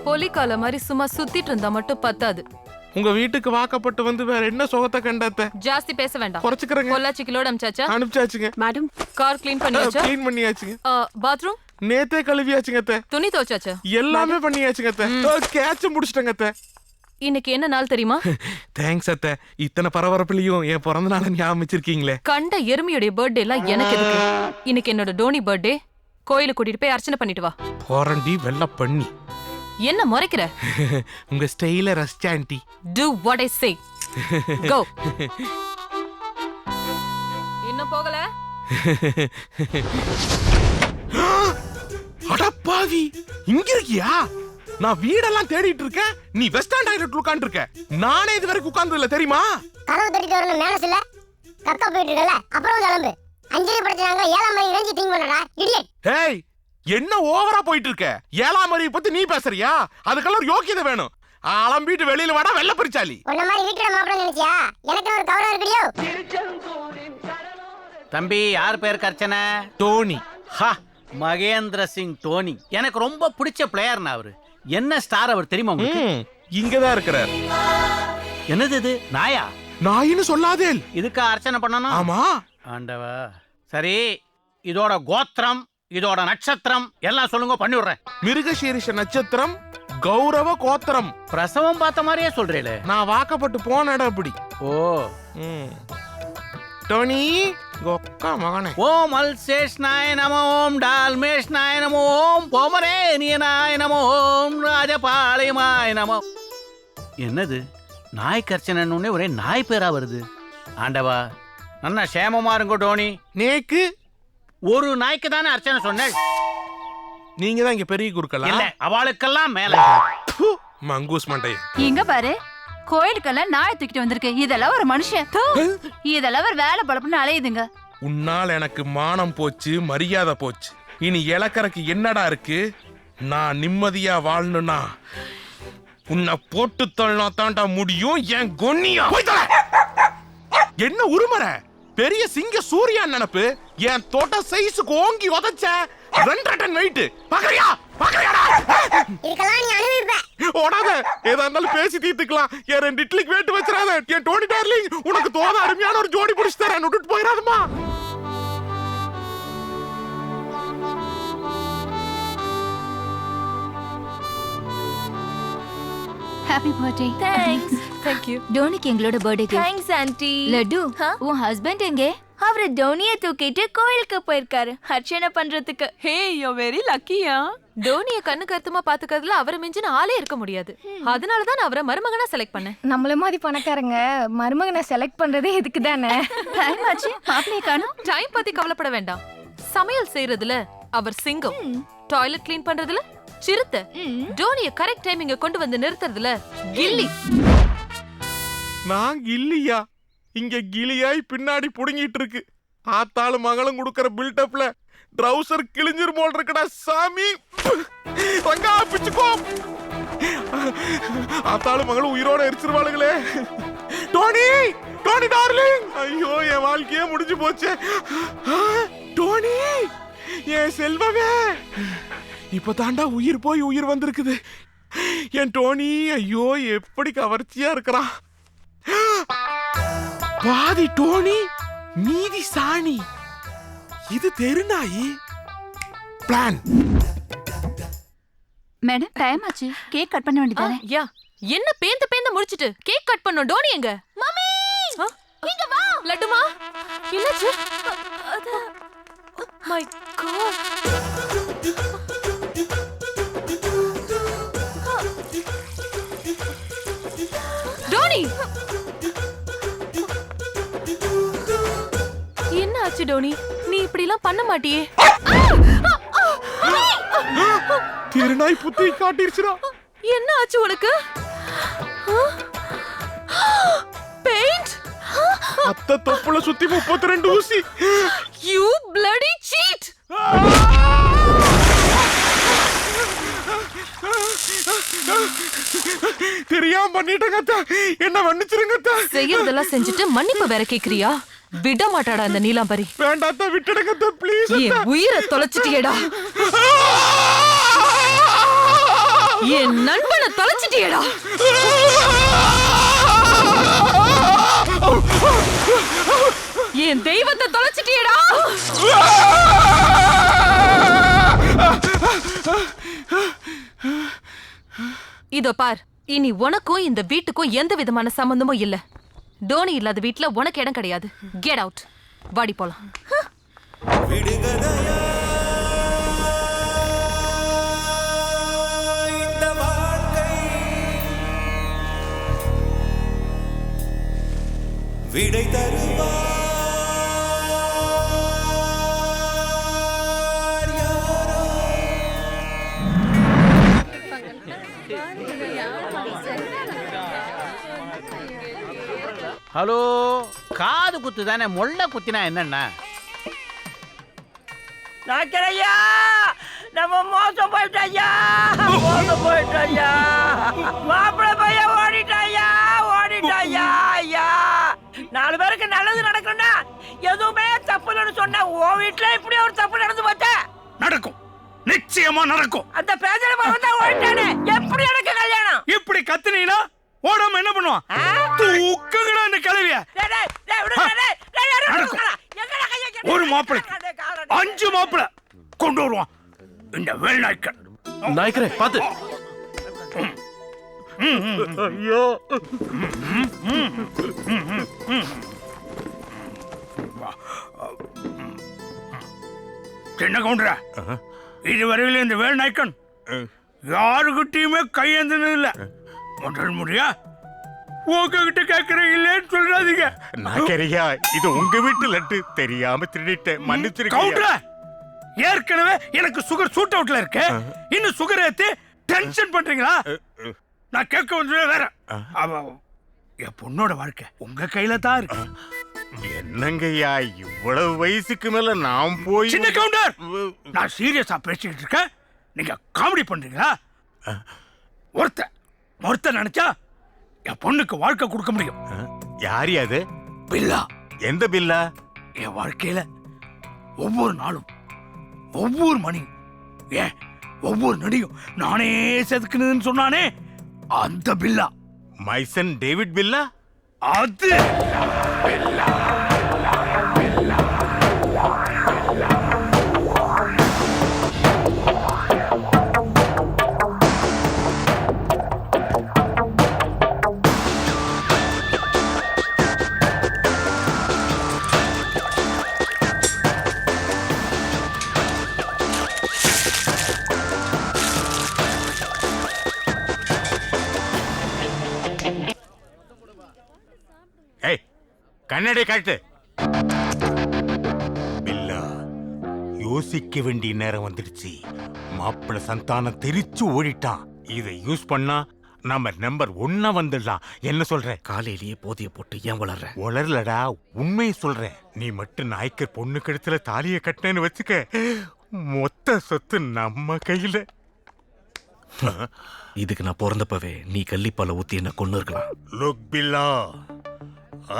பொலிக்கால மாதிரி சும்மா சுத்திட்டு இருந்தா மட்டும் பத்தாது. உங்க வீட்டுக்கு வாக்கப்பட்டு வந்து வேற என்ன சுகத்தை கண்டாத்த? ஜாஸ்தி பேச வேண்டாம். குறைச்சுக்கிறேங்க. பொள்ளாச்சி கிலோட அனுப்பிச்சாச்சா? அனுப்பிச்சாச்சுங்க மேடம். கார் க்ளீன் பண்ணியாச்சா? க்ளீன் பண்ணியாச்சுங்க. பாத்ரூம் நேத்தே கழுவியாச்சுங்க அத்தை. துணி துவைச்சாச்சா? எல்லாமே பண்ணியாச்சுங்க அத்தை. கேட்ச் முடிச்சிட்டங்க அத்தை. இன்னைக்கு என்ன நாள் தெரியுமா? தேங்க்ஸ் அத்தை. இத்தனை பரபரப்புலயும் என் பிறந்த நாளை ஞாபகம் வச்சிருக்கீங்களே. கண்ட எருமையுடைய பர்த்டே எல்லாம் எனக்கு எதுக்கு? இன்னைக்கு என்னோட டோனி பர்த்டே. கோயிலுக்கு கூட்டிட்டு போய் அர்ச்சனை பண்ணிட்டு வா. போறண்டி வெள்ள பண்ணி. என்ன முறைக்கிற? உங்க ஸ்டைல ரசிச்சா anti. Do what I say. Go. இன்னும் போகல? அடப்பாவி, இங்க இருக்கியா? நான் வீடெல்லாம் தேடிட்டு இருக்கேன், நீ வெஸ்ட் ஆண்ட் டாய்லெட்ல உட்கார்ந்து இருக்க. நானே இது வரைக்கும் உட்கார்ந்தது இல்ல தெரியுமா? கதவு தட்டிட்டு வரணும் மேனஸ் இல்ல. கக்கா போயிட்டு இருக்கல, அப்புறம் கிளம்பு. அஞ்சலி படுத்துறாங்க, 7 மணி ரேஞ்சி திங்க் பண்ணடா இடியட். ஹேய், என்ன ஓவரா போயிட்டு இருக்க? 7 மணியை பத்தி நீ பேசுறியா? அதுக்கெல்லாம் ஒரு யோக்கியதை வேணும். அலம்பிட்டு வெளியில வாடா வெள்ள பரிச்சாலி. உன்ன மாதிரி வீட்டோட மாப்பிள்ளை நினைச்சியா? எனக்கு ஒரு கௌரவம் இருக்குடியோ. தம்பி, யார் பேருக்கு அர்ச்சனை? டோனி. ஹா, மகேந்திர சிங் டோனி. எனக்கு ரொம்ப பிடிச்ச பிளேயர்னா அவரு. என்ன ஸ்டார் அவர் தெரியுமா உங்களுக்கு? இங்கதான் இருக்கிறார். என்னது இது? நாயா? நாயின்னு சொல்லாதே. இதுக்கு அர்ச்சனை பண்ணணும்? ஆமா. ஆண்டவா. சரி, இதோட கோத்திரம், இதோட நட்சத்திரம் எல்லாம் சொல்லுங்க, பண்ணிவிடுறேன். மிருகசீரிஷ நட்சத்திரம், கௌரவ கோத்திரம். பிரசவம் பார்த்த மாதிரியே சொல்றீங்களே. நான் வாக்கப்பட்டு போன இடம் அப்படி. ஓ. டோனி கோக்கா மகனே. ஓம் அல்சேஷ்னாய நம, ஓம் டால்மேஷ்னாய நம, ஓம் போமரேனியனாய நம, ஓம் ராஜபாளையமாய நம. என்னது நாய்க்கு அர்ச்சனைன்னு ஒரே நாய் பேரா வருது? ஆண்டவா, நல்லா சேமமா இருங்கோ டோனி. நேக்கு ஒரு நாய்க்கு தானே அர்ச்சனை சொன்னேன். நீங்க தான் இங்க பெரிய குருக்களா? இல்ல, அவளுக்கெல்லாம் மேல. மங்கூஸ் மண்டை. இங்க பாரு, கோயிலுக்கெல்லாம் நாய் தூக்கிட்டு வந்திருக்கு. இதெல்லாம் ஒரு மனுஷன்? இதெல்லாம் ஒரு வேலை பழப்புன்னு அலையுதுங்க. உன்னால் எனக்கு மானம் போச்சு, மரியாதை போச்சு. இனி இலக்கறக்கு என்னடா இருக்கு? நான் நிம்மதியா வாழணும்னா உன்னை போட்டு தள்ளா தாண்டா முடியும். என் கொன்னியா என்ன உருமற? பெரிய சிங்க சூர்யா நினைப்பு. என் தோட்ட சைஸுக்கு ஓங்கி உதச்ச 2 டன் வெயிட். பாக்கறியா? பாக்கறியாடா? இதெல்லாம் நீ அனுபவிப்ப. ஓடாத. ஏதா இருந்தாலும் பேசி தீர்த்துக்கலாம். என் 2 இட்லிக்கு வெயிட் வச்சிராத. என் டோனி டார்லிங், உனக்கு தோத அருமையான ஒரு ஜோடி புடிச்சு தரேன். விட்டுட்டு போயிராதம்மா. Happy birthday. Thanks. Thank you. டோனிக்கு எங்களோட birthday gift. Thanks aunty. Laddu, உன் ஹஸ்பண்ட் எங்கே? அவரு டோனியை தூக்கிட்டு கோயிலுக்கு போயிருக்காரு அர்ச்சனை பண்றதுக்கு. ஹே, யூ வெரி லக்கியா. டோனிய கண்ணு கருத்துமா பாத்துக்கிறதுல அவரை மிஞ்சின ஆளே இருக்க முடியாது. அதனால தான் அவரை மருமகனா செலக்ட் பண்ணேன். நம்மள மாதிரி பணக்காரங்க மருமகனை செலக்ட் பண்றதே இதுக்கு தானே. டைம் ஆச்சு, மாப்பிளைய காணோம். டைம் பத்தி கவலைப்பட வேண்டாம். சமையல் செய்யறதுல அவர் சிங்கம், டாய்லெட் க்ளீன் பண்றதுல சிறுத்தை, டோனிய கரெக்ட் டைமிங்க கொண்டு வந்து நிறுத்துறதுல கில்லி. நான் கில்லியா? இங்க கிளியாய் பின்னாடி புடுங்கிட்டு இருக்கு. ஆத்தாலும் மகளும் கொடுக்கற பில்டப்ல ட்ரவுசர் கிழிஞ்சிரு போல் இருக்கடா சாமி. ரங்கா பிச்சுக்கோ. ஆத்தாலும் மகளும் உயிரோட எரிச்சிருவாளுங்களே. டோனி, டோனி டார்லிங். ஐயோ, என் வாழ்க்கையே முடிஞ்சு போச்சு. டோனி, என் செல்வமே. இப்ப தாண்டா உயிர் போய் உயிர் வந்திருக்குது. என் டோனி, ஐயோ எப்படி கவர்ச்சியா இருக்கிறான். பாதி டோனி, மீதி சாணி. இது தெருநாயி. பிளான். மேடம், டைம் ஆச்சு, கேக் கட் பண்ண வேண்டியதானே? யா, என்ன பேந்து பேந்து முடிச்சிட்டு கேக் கட் பண்ணோம். டோனி எங்க? மம்மி, இங்க வா. லட்டுமா, என்னாச்சு? My God. டோனி, என்ன ஆச்சு டோனி? நீ இப்படி எல்லாம் பண்ண மாட்டியே. திருநாய் புத்தி காட்டிருச்சுடா. என்ன ஆச்சு உனக்கு? பெயிண்ட். அத்தை தொப்புல சுத்தி 32 ஊசி. You bloody cheat. தெரியாம பண்ணிட்டேங்க அத்தை. என்ன மன்னிச்சிருங்க அத்தை. செய்யறதெல்லாம் செஞ்சுட்டு மன்னிப்பு வேற கேக்குறியா? விட மாட்டாடா அந்த நீலாம்பரி. வேண்டாத்த, விட்டுடுங்க அத்தை, ப்ளீஸ். என் உயிரை தொலைச்சிட்டியேடா. என் நண்பனை தொலைச்சிட்டியடா. என் தெய்வத்தை தொலைச்சிட்டியடா. இதோ பார், இனி உனக்கும் இந்த வீட்டுக்கும் எந்த விதமான சம்பந்தமும் இல்ல. டோனி இல்லாத வீட்டுல உனக்கு இடம் கிடையாது. Get out. வாடி போலாம். விடை தருவார் யாரோ. ஹலோ, காது குத்து தானே, முள்ள குத்தினா என்னண்ணா? நாக்கரையா, நம்ம மோசம் போயிட்டாயா, மோசம் போயிட்டாயா. மாப்பிள்ளை பையன் ஓடிட்டாயா, ஓடிட்டாயா. ஐயா, 4 பேருக்கு நல்லது நடக்கணும்னா எதுவுமே தப்புன்னு சொன்ன உன் வீட்டுல இப்படி ஒரு தப்பு நடந்து போச்சா? நடக்கும், நிச்சயமா நடக்கும். அந்த பேஜர பவன் ஓடிட்டானே, எப்படி எனக்கு கல்யாணம்? இப்படி கத்துனீனா ஓடாம என்ன பண்ணுவான்? தூக்குங்கடா இந்த கிழவிய. ஒரு மாப்பிள்ளை 5 மாப்பிள்ளை கொண்டு வருவான் இந்த வேல் நாய்க்கன். நாய்க்கரே பாத்து. ஐயோ, என்ன கவுண்டரா, இதுவரையில இந்த வேல் நாய்க்கன் யாருகிட்டயுமே கையேந்தினது இல்ல. முதல் முறையா உங்ககிட்ட கேக்குறீங்களேன்னு சொல்றாதீங்க. நாக்கரியா, இது உங்க வீட்டு லட்டு, தெரியாம திருடிட்டேன், மன்னிச்சிருக்கீங்க. கவுண்டரா, ஏற்கனவே எனக்கு சுகர் சூட் அவுட்ல இருக்கு, இன்னும் சுகர் ஏத்தி டென்ஷன் பண்றீங்களா? நான் கேட்க வந்தது வேற. என் பொண்ணோட வாழ்க்கை உங்க கையில தான் இருக்கு. என்னங்கய்யா, இவ்வளவு வயசுக்கு மேல நான் போய். சின்ன கவுண்டர், நான் சீரியஸா பேசிக்கிட்டு இருக்கேன், நீங்க காமெடி பண்றீங்களா? ஒருத்த நினைச்சா என் பொண்ணுக்கு வாழ்க்கை கொடுக்க முடியும். யாரு அது? பில்லா. எந்த பில்லா? என் வாழ்க்கையில ஒவ்வொரு நாளும், ஒவ்வொரு மணி, ஏன் ஒவ்வொரு நடியும் நானே செதுக்குன்னு சொன்னானே, அந்த பில்லா. மைசன் டேவிட் பில்லா? அது பில்லா. கண்ணடை காட்டு. பில்லா, யோசிக்க வேண்டிய நேரம் வந்துடுச்சு. மாப்பிள்ள சந்தானம் தெரிச்சு ஓடிட்டான். இதை யூஸ் பண்ணா நம்ம நம்பர் 1 வந்துடலாம். என்ன சொல்ற? காலையிலேயே போதைய போட்டு ஏன் வளரலடா, உண்மையை சொல்றேன். நீ மட்டும் நாய்க்கர் பொண்ணு கழுத்துல தாலியை கட்டினேன்னு வச்சுக்க, மொத்த சொத்து நம்ம கையில. இதுக்கு நான் பிறந்தப்பவே நீ கள்ளிப்பால ஊத்தி என்ன கொண்டு இருக்கலாம். லுக் பில்லா,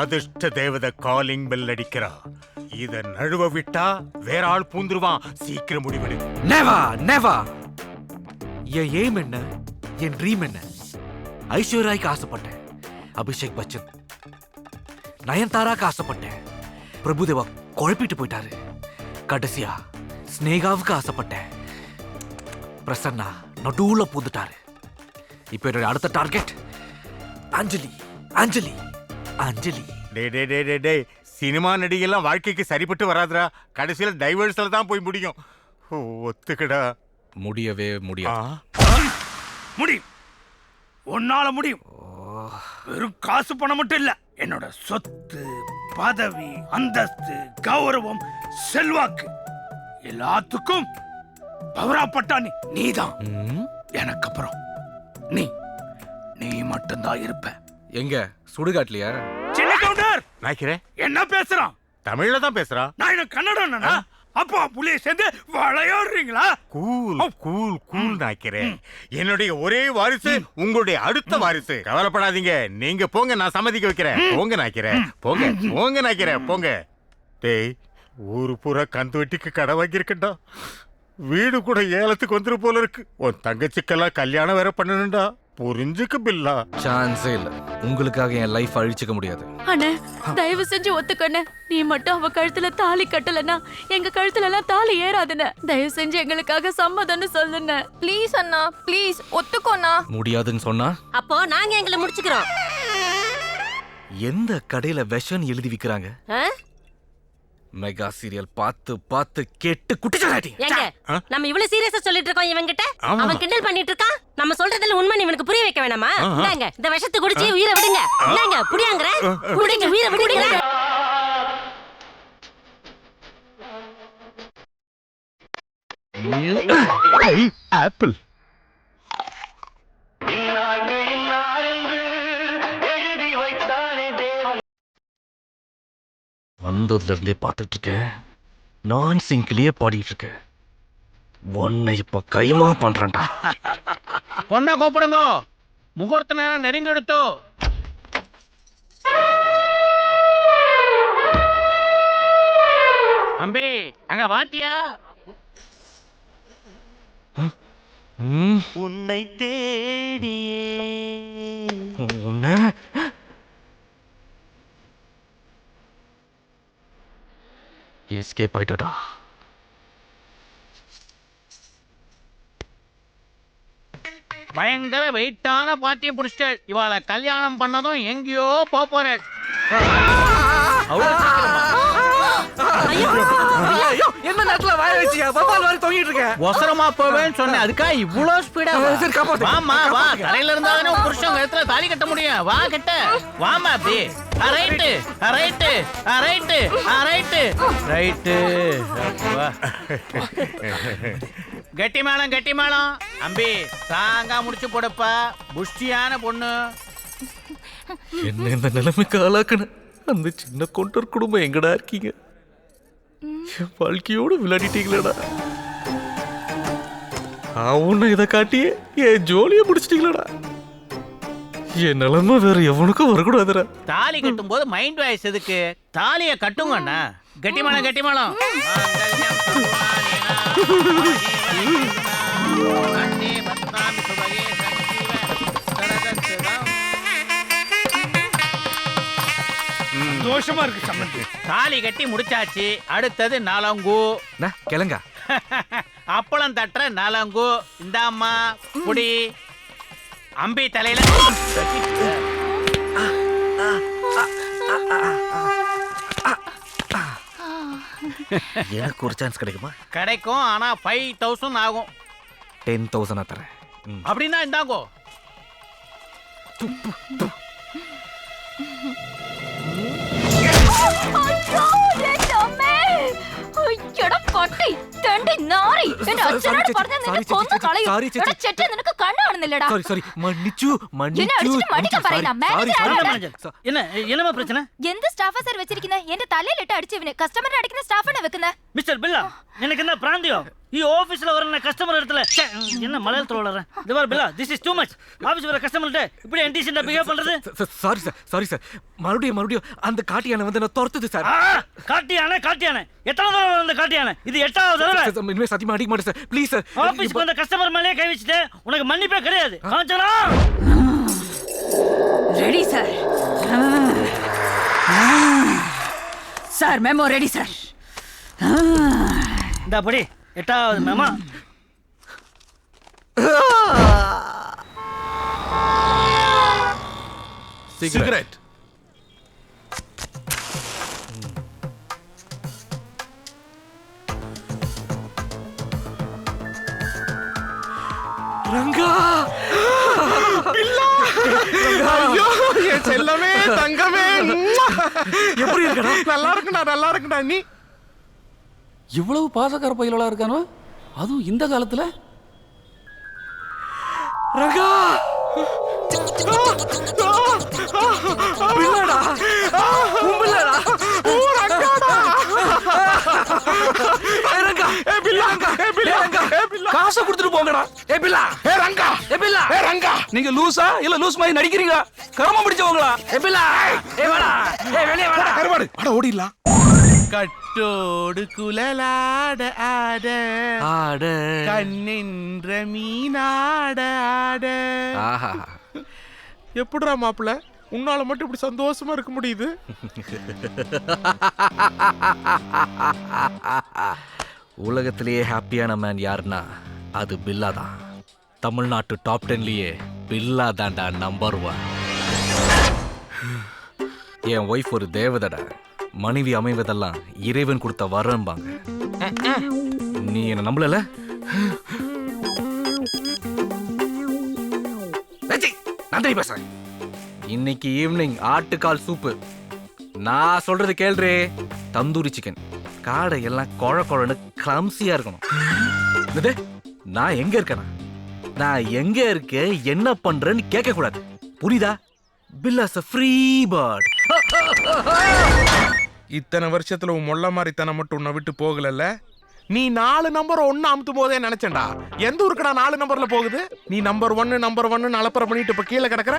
அதிர்ஷ்ட தேவதை காலிங் பெல் அடிக்கிறா. இத நழுவ விட்டா வேற ஆள் பூந்துருவான். சீக்கிரம் முடிவெடு. Never never. என் எய்ம் என்ன, என் ட்ரீம் என்ன? ஐஸ்வர்யாய்க்கு ஆசைப்பட்டேன், அபிஷேக் பச்சன். நயன்தாராக்கு ஆசைப்பட்டேன், பிரபுதேவா குழப்பிட்டு போயிட்டாரு. கடைசியா ஸ்னேகாவுக்கு ஆசைப்பட்டேன், பிரசன்னா நடுவுல பூந்துட்டாரு. இப்ப என்னோட அடுத்த டார்கெட் அஞ்சலி. அஞ்சலி அஞ்சலி. டே, சினிமா நடிகெல்லாம் வாழ்க்கைக்கு சரிப்பட்டு வராதுடா. கடைசியில டைவர்ஸ்ல தான் போய் முடியும். ஒத்துக்கடா. முடியவே முடியாது. முடியும், உன்னால முடியும். வெறும் காசு பணம் மட்டும் இல்ல, என்னோட சொத்து, பதவி, அந்தஸ்து, கௌரவம், செல்வாக்கு எல்லாத்துக்கும் பவராப்பட்டா நீதான். எனக்கு அப்புறம் நீ மட்டும்தான் இருப்ப. எங்க சுடுகாட்லையா? சின்ன கவுண்டர், நாய்க்கிறேன். என்ன பேசுறான்? தமிழ்ல தான் பேசுறான். நான் என்ன கன்னடா? அப்பா புள்ளிய சேர்ந்து விளையாடுறீங்களா? கூல் கூல் கூல் நாய்க்கிறேன். என்னுடைய ஒரே வாரிசு உங்களுடைய அடுத்த வாரிசு. கவலைப்படாதீங்க, நீங்க போங்க, நான் சம்மதிக்க வைக்கிறேன். போங்க நாய்க்கிறேன், போங்க போங்க நாய்க்கிறேன், போங்க. டேய், ஊரு பூரா கந்து வெட்டிக்கு கடை வாங்கியிருக்கா. வீடு கூட ஏலத்துக்கு வந்துரு போல இருக்கு. உன் தங்கச்சிக்கெல்லாம் கல்யாணம் வேற பண்ணணும்டா. புரிஞ்சுக்க பில்லா. சான்ஸே இல்ல. உங்களுக்காக என் லைஃப் அழிச்சுக்க முடியாது. அண்ணே தயவு செஞ்சு ஒத்துக்கண்ணே. நீ மட்டும் அவ கழுத்துல தாலி கட்டலனா எங்க கழுத்துல எல்லாம் தாலி ஏறாதுண்ணே. தயவு செஞ்சு எங்களுக்காக சம்மதம்னு சொல்லுண்ணே. Please Anna, please ஒத்துக்கோண்ணா. முடியாதுன்னு சொன்னா அப்போ நாங்க எங்களை முடிச்சுக்கிறோம். எந்த கடையில விஷம் எழுதி விக்கிறாங்க? மெகா சீரியல் பார்த்து பார்த்து கெட்டு குட்டிச்சாட்டி. ஏங்க நம்ம இவ்வளவு சீரியஸா சொல்லிட்டு இருக்கோம் இவங்கிட்ட. அவன் கிண்டல் பண்ணிட்டு இருக்கான். நம்ம சொல்றதுல உண்மை இவனுக்கு புரிய வைக்க வேணாமா? இந்தாங்க இந்த விஷத்தை குடிச்சு உயிரை விடுங்க. இந்தாங்க புடியாங்கற குடிங்க உயிரை விடுங்க. ஆப்பிள் வந்ததுல இருந்தே பார்த்துட்டு இருக்கேன். நான் சிங்கிலேயே பாடிட்டு இருக்கேன். உன்னை இப்ப கைமா பண்றேன்டா. பொண்ணை கூப்பிடுங்க. முகூர்த்த நேரம் நெருங்கி எடுத்தோ. அம்பி அங்க வாத்தியா? உன்னை தேடியே உன்னை எஸ்கேப் ஆயிட்டடா. பயங்கர வெயிட்டான பாட்டியை புடிச்சிட்டு இவாளை கல்யாணம் பண்ணதும் எங்கேயோ போறேன். என்ன நேரத்துல வாய வச்சியா? பப்பால் மாதிரி தொங்கிட்டு இருக்க. ஒசரமா போவேன்னு சொன்னேன். அதுக்கா இவ்வளவு ஸ்பீடா? வாமா வா. தலையில இருந்தாதானே உன் புருஷன் கழுத்துல தாலி கட்ட முடியும். வா கிட்ட வாமா. அப்படி right right right right right. கெட்டி மேளம் கெட்டி மேளம். அம்பி தாங்கா முடிச்சு போடப்பா. புஷ்டியான பொண்ணு. என்ன இந்த நிலைமைக்கு ஆளாக்குன அந்த சின்ன கொண்டர் குடும்பம் எங்கடா இருக்கீங்க? என் வாழ்க்கையோடு விளையாடிட்டீங்களேடா. அவனை இதை காட்டியே என் ஜோலியை முடிச்சிட்டீங்களேடா. என் நிலைமை வேற எவனுக்கும் வரக்கூடாதுடா. தாலி கட்டும் போது மைண்ட் வாய்ஸ் எதுக்கு? தாலிய கட்டுங்க அண்ணா. கெட்டி மேளம் கெட்டி மேளம். தோஷமா இருக்கு சம்பந்தி. தாலி கட்டி முடிச்சாச்சு. அடுத்தது நலங்கு. கிளங்க. அப்பளம் தட்டுற நலங்கு. இந்தாம்மா புடி. அம்பி தலையில எனக்கு ஒரு சான்ஸ் கிடைக்குமா? கிடைக்கும். ஆனா 5000 ஆகும். 10,000 தரேன். அப்படின்னா இந்தாங்கோ. என்னமா பிரச்சனை? எந்த ஸ்டாஃபா சார் வச்சிருக்கீங்க? எந்த தலையில இட்டு அடிச்சவனே கஸ்டமர் அடிக்கிற ஸ்டாஃப்னு வைக்கன. மிஸ்டர் பில்லா எனக்கு என்ன பிராந்தியம்? ಈ ಆಫೀಸ್ல வர கஸ்டமர் இடத்துல என்ன மலையாளத்துல வளறேன். இது பார் Billa, this is too much. Office வர கஸ்டமர்ட்ட இப்படி இன்டிசென்ட்டா பிஹேவ் பண்றது. Sorry sir. மறுபடியும் அந்த காட்டியான வந்து என்ன துரத்துது சார். காட்டியானே எத்தனை தடவை அந்த காட்டியானே? இது 8வது தடவை. இனிமே சத்தியமா அடிக்க மாட்டேன் சார். Please sir. ஆபீஸ்க்கு வந்த கஸ்டமர் மேலே கை வச்சிட்டு உனக்கு மன்னிப்பே கிடையாது. Kanchana ready sir. Sir memo ready sir. இந்த படி 8வது மெமோ. சிகரெட். ரங்கா. ஐயோ என் செல்லமே தங்கமே. எப்படி இருக்கடா? நல்லா இருக்குடா. நீ இவ்வளவு பாசக்கார பயிலா இருக்கானோ, அதுவும் இந்த காலத்துல. ரங்கா பிள்ளடா. உம்பிள்ளடா. ஓ ரங்காடா. ஏ ரங்கா. ஏ பிள்ளா. காசை கொடுத்துட்டு போங்கடா. ஏ பிள்ளா. ஏ ரங்கா. ஏ பிள்ளா. ஏ ரங்கா. நீங்க லூசா இல்ல லூஸ் மாதிரி நடிக்கிறீங்களா? கர்மம் பிடிச்சவங்களா? ஏ பிள்ளா. ஏ வாடா. ஏ வெளிய வாடா. கருவாடு. அட ஓடிடலாம். கட்டோடு குழலாட ஆட ஆட கண்ணென்ற மீனாட ஆட. ஆஹா எப்படிடா மாப்பிள்ள உன்னால மட்டும் இப்படி சந்தோஷமா இருக்க முடியுது? உலகத்திலேயே ஹாப்பியான மேன் யாருன்னா அது பில்லா தான். தமிழ்நாட்டு டாப் 10லயே பில்லா தான்டா நம்பர் 1. என் ஒய்ஃப் ஒரு தேவதடா. மனைவி அமைவதெல்லாம் இறைவன் கொடுத்த வரம்பாங்க. நீ என்ன நம்பல? நான் பேசுறேன். இன்னைக்கு ஈவினிங் ஆட்டுக்கால் சூப்பு. நான் சொல்றது கேள்றே. தந்தூரி சிக்கன். காடை எல்லாம் கொழ கொழன்னு கிளம்சியா இருக்கணும். நான் எங்க இருக்கேனா? நான் எங்க இருக்கேன் என்ன பண்றேன்னு கேட்க கூடாது. புரியுதா? பில்லாஸ் ஃப்ரீ பேர்ட். இத்தனை வருஷத்துல உன் மொள்ள மாதிரி தன மட்டும் உன்னை விட்டு போகலல்ல. நீ 4 நம்பர் 1 அமுத்தும் போதே நினைச்சேன்டா, எந்த ஊருக்குடா 4 நம்பர்ல போகுது? நீ நம்பர் 1 அலப்பற பண்ணிட்டு இப்ப கீழே கிடக்குற.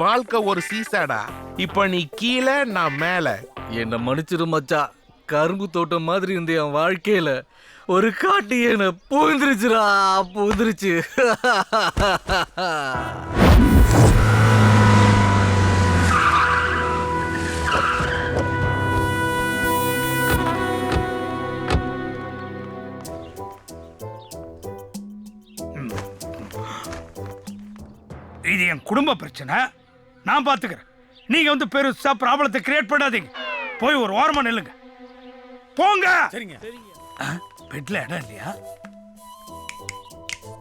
வாழ்க்கை ஒரு சீசாடா. இப்ப நீ கீழே, நான் மேல. என்ன மன்னிச்சிரு மச்சா. கரும்பு தோட்டம் மாதிரி இருந்த என் வாழ்க்கையில ஒரு காட்டு என்ன பூந்துருச்சுடா, பூந்துருச்சு. இது என் குடும்ப பிரச்சனை, நான் பாத்துக்கிறேன். நீங்க வந்து பெருசா ப்ராப்ளத்தை கிரியேட் பண்ணாதீங்க. போய் ஒரு ஓரமா நில்லுங்க. போங்க. சரிங்க. பெட்ல இடம் இல்லையா?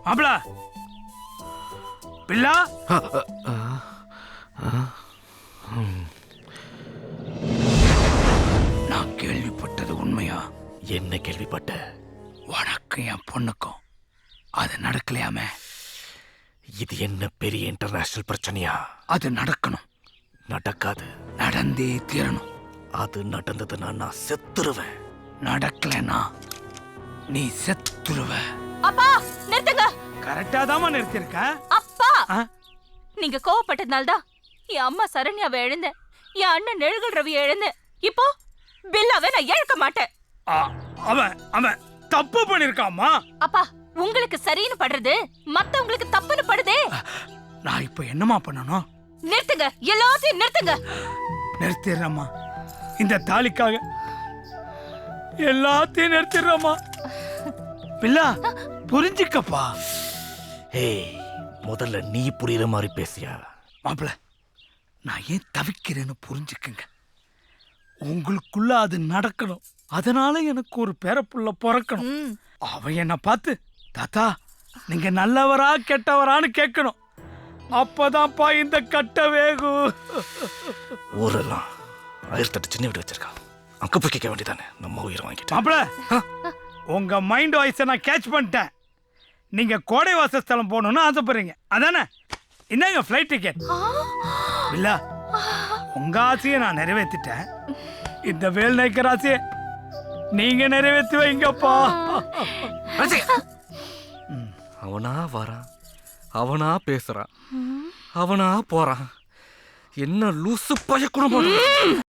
மாப்பிள பில்லா, நான் கேள்விப்பட்டது உண்மையா? என்ன கேள்விப்பட்ட? உனக்கும் என் பொண்ணுக்கும் அது நடக்கலையாமே. இது என்ன பெரிய இன்டர்நேஷனல் பிரச்சனையா? அது நடக்கணும். நடக்காது. நடந்தே தீரணும். அது நடந்ததுன்னா நான் செத்துருவேன். நடக்கலனா நீ செத்துருவ. அப்பா நிறுத்துங்க. கரெக்டா தான் நிறுத்திருக்க. அப்பா நீங்க கோவப்பட்டதுனால தான் என் அம்மா சரண்யாவை எழுந்தேன், என் அண்ணன் நெழுகல் ரவி எழுந்தேன். இப்போ பில்லாவை நான் இழக்க மாட்டேன். அவன் தப்பு பண்ணிருக்காமா. அப்பா உங்களுக்கு சரின்னு படுறது மத்தவங்களுக்கு தப்புன்னு படுதே. நான் இப்ப என்னமா பண்ணணும்? நிறுத்துங்க, எல்லாத்தையும் நிறுத்துங்க. நிறுத்திடுறேம்மா. இந்த தாலிக்காக எல்லாத்தையும் நிறுத்திடுறேம்மா. பில்லா புரிஞ்சுக்கப்பா. ஏய், முதல்ல நீ புரியுற மாதிரி பேசியா? மாப்பிள்ள, நான் ஏன் தவிக்கிறேன்னு புரிஞ்சுக்குங்க. உங்களுக்குள்ள அது நடக்கணும். அதனால எனக்கு ஒரு பேரப்புள்ள பிறக்கணும். அவன் என்ன பார்த்து தாத்தா நீங்க நல்லவரா கெட்டவரான்னு கேட்கணும். அப்பதான்ப்பா இந்த கட்ட வேகும். ஊரெல்லாம் 1008 சின்ன வீடு வச்சிருக்கான். அங்க போய் கேட்க வேண்டியதானே. நம்ம உயிரை வாங்கிட்டேன். மாப்பிள்ள, உங்க மைண்ட் வாய்ஸை நான் கேட்ச் பண்ணிட்டேன். நீங்க கோடை வாசஸ்தலம் போகணும்னு ஆசைப்படுறீங்க அதானே? இந்தாங்க ஃப்ளைட் டிக்கெட். இல்ல உங்க ஆசையை நான் நிறைவேற்றிட்டேன். இந்த வேல் நாய்க்கர் ஆசையை நீங்க நிறைவேற்றி வைங்கப்பா. அவனா வரான், அவனா பேசுறான், அவனா போறான். என்ன லூசு பய குடும்பம்.